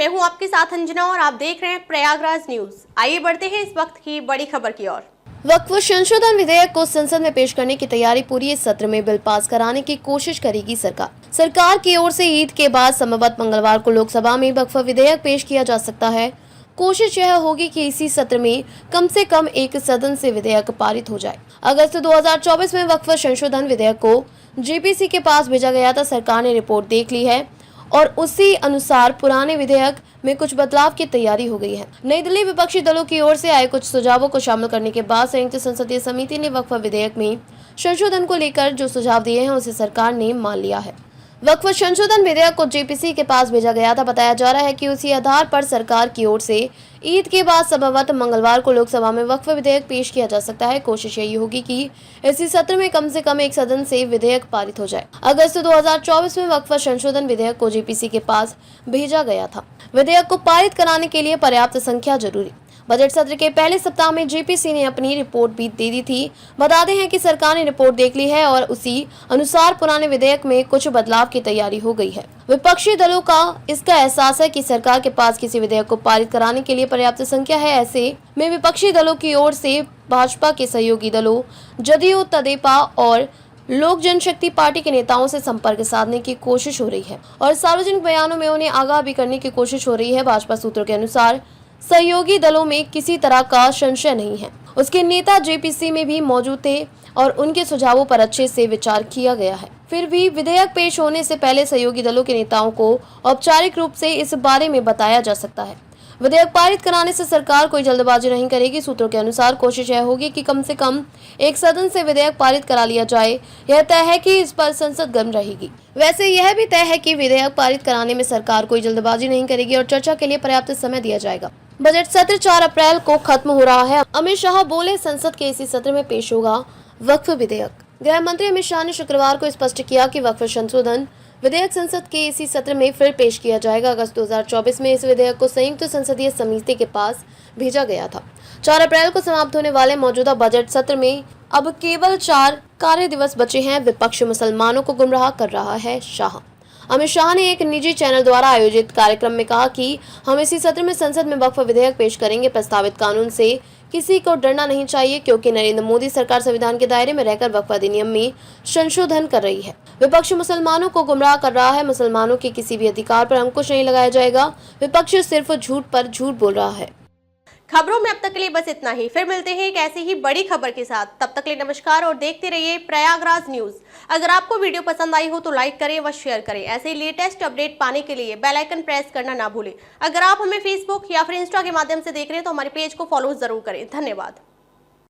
मैं हूं आपके साथ अंजना और आप देख रहे हैं प्रयागराज न्यूज। आइए बढ़ते हैं इस वक्त की बड़ी खबर की ओर। वक्फ संशोधन विधेयक को संसद में पेश करने की तैयारी पूरी। इस सत्र में बिल पास कराने की कोशिश करेगी सरकार की ओर से ईद के बाद संभवतः मंगलवार को लोकसभा में वक्फ विधेयक पेश किया जा सकता है। कोशिश यह होगी कि इसी सत्र में कम से कम एक सदन से विधेयक पारित हो जाए। अगस्त 2024 में वक्फ संशोधन विधेयक को जेपीसी के पास भेजा गया था। सरकार ने रिपोर्ट देख ली है और उसी अनुसार पुराने विधेयक में कुछ बदलाव की तैयारी हो गई है। नई दिल्ली विपक्षी दलों की ओर से आए कुछ सुझावों को शामिल करने के बाद संयुक्त संसदीय समिति ने वक्फ विधेयक में संशोधन को लेकर जो सुझाव दिए हैं उसे सरकार ने मान लिया है। वक्फ संशोधन विधेयक को जेपीसी के पास भेजा गया था। बताया जा रहा है कि उसी आधार पर सरकार की ओर से ईद के बाद संभवतः मंगलवार को लोकसभा में वक्फ विधेयक पेश किया जा सकता है। कोशिश यही होगी कि इसी सत्र में कम से कम एक सदन से विधेयक पारित हो जाए। अगस्त 2024 में वक्फ संशोधन विधेयक को जेपीसी के पास भेजा गया था। विधेयक को पारित कराने के लिए पर्याप्त संख्या जरूरी। बजट सत्र के पहले सप्ताह में जेपीसी ने अपनी रिपोर्ट भी दे दी थी। बता दें हैं कि सरकार ने रिपोर्ट देख ली है और उसी अनुसार पुराने विधेयक में कुछ बदलाव की तैयारी हो गई है। विपक्षी दलों का इसका एहसास है कि सरकार के पास किसी विधेयक को पारित कराने के लिए पर्याप्त संख्या है। ऐसे में विपक्षी दलों की ओर से भाजपा के सहयोगी दलों जदयू, तेदेपा और लोक जनशक्ति पार्टी के नेताओं से संपर्क साधने की कोशिश हो रही है और सार्वजनिक बयानों में उन्हें आगाह भी करने की कोशिश हो रही है। भाजपा सूत्रों के अनुसार सहयोगी दलों में किसी तरह का संशय नहीं है। उसके नेता जेपीसी में भी मौजूद थे और उनके सुझावों पर अच्छे से विचार किया गया है। फिर भी विधेयक पेश होने से पहले सहयोगी दलों के नेताओं को औपचारिक रूप से इस बारे में बताया जा सकता है। विधेयक पारित कराने से सरकार कोई जल्दबाजी नहीं करेगी। सूत्रों के अनुसार कोशिश यह होगी कि कम से कम एक सदन से विधेयक पारित करा लिया जाए। यह तय है कि इस पर संसद गर्म रहेगी। वैसे यह भी तय है कि विधेयक पारित कराने में सरकार कोई जल्दबाजी नहीं करेगी और चर्चा के लिए पर्याप्त समय दिया जाएगा। बजट सत्र 4 अप्रैल को खत्म हो रहा है। अमित शाह बोले संसद के इसी सत्र में पेश होगा वक्फ विधेयक। गृह मंत्री अमित शाह ने शुक्रवार को स्पष्ट किया कि वक्फ संशोधन विधेयक संसद के इसी सत्र में फिर पेश किया जाएगा। अगस्त 2024 में इस विधेयक को संयुक्त संसदीय समिति के पास भेजा गया था। 4 अप्रैल को समाप्त होने वाले मौजूदा बजट सत्र में अब केवल 4 कार्य दिवस बचे हैं। विपक्ष मुसलमानों को गुमराह कर रहा है शाह। अमित शाह ने एक निजी चैनल द्वारा आयोजित कार्यक्रम में कहा कि हम इसी सत्र में संसद में वक्फ विधेयक पेश करेंगे। प्रस्तावित कानून से किसी को डरना नहीं चाहिए क्योंकि नरेंद्र मोदी सरकार संविधान के दायरे में रहकर वक्फ अधिनियम में संशोधन कर रही है। विपक्ष मुसलमानों को गुमराह कर रहा है। मुसलमानों के किसी भी अधिकार पर अंकुश नहीं लगाया जाएगा। विपक्ष सिर्फ झूठ पर झूठ बोल रहा है। खबरों में अब तक के लिए बस इतना ही। फिर मिलते हैं एक ऐसी ही बड़ी खबर के साथ। तब तक के लिए नमस्कार और देखते रहिए प्रयागराज न्यूज। अगर आपको वीडियो पसंद आई हो तो लाइक करें व शेयर करें। ऐसे ही लेटेस्ट अपडेट पाने के लिए बेल आइकन प्रेस करना ना भूलें। अगर आप हमें फेसबुक या फिर इंस्टा के माध्यम से देख रहे हैं तो हमारे पेज को फॉलो जरूर करें। धन्यवाद।